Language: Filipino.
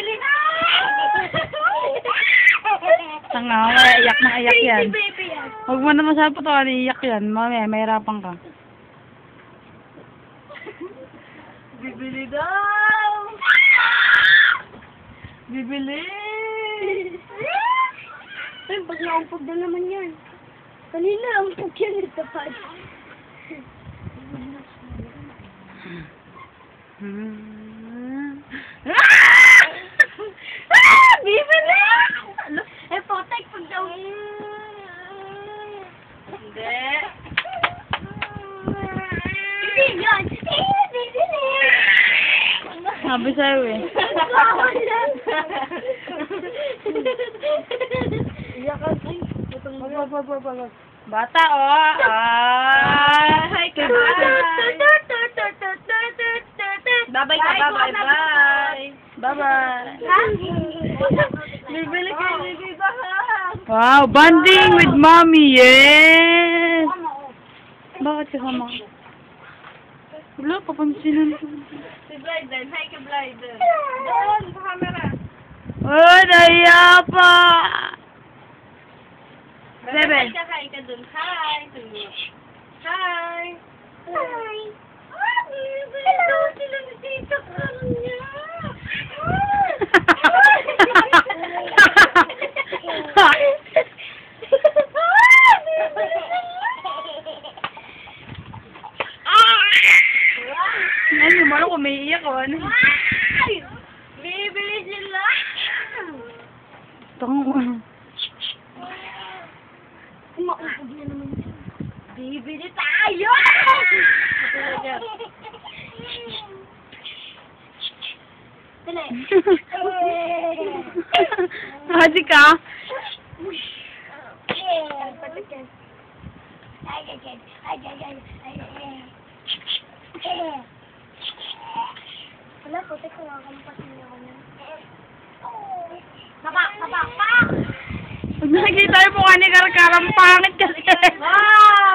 Bibili na! Tanga, iyak na iyak yan. Baby yan. Huwag mo naman sa puto, iyak yan. Mamaya, mahirapan ka. Bibili daw! Bibili! Ay, pag naumpog na naman yan. Kanina, umpog yan ito pa. Bibili! Eh, potek, pag daw. Hindi. Hindi yan. Bibili! Sabi sa'yo eh. Iyakan. Wag. Bata, oh. Hi ka, bye. Bye-bye ka, bye-bye. Bye-bye. Bibili ka, bibili ka. Wow, bonding with mommy, yes! Bakit kasama ka? Wala, papansinan ko. Si Blyden, hi ka, Blyden. Doon, sa camera. Oh, naiya pa! Bebe. Hi ka dun. Hi. Hi. Hi. Hello, sila ni Tita Kanya. Ano mo ako umiiyak o ano? Bibili sila. Tango. Maupog na naman yun. Bibili tayo! Dali. Hadi ka? Wala po, teka nga, kampasin niya ako niya. Kabak! Pag nakikita yung mukha ni Karkarang pangit kasi. Wow!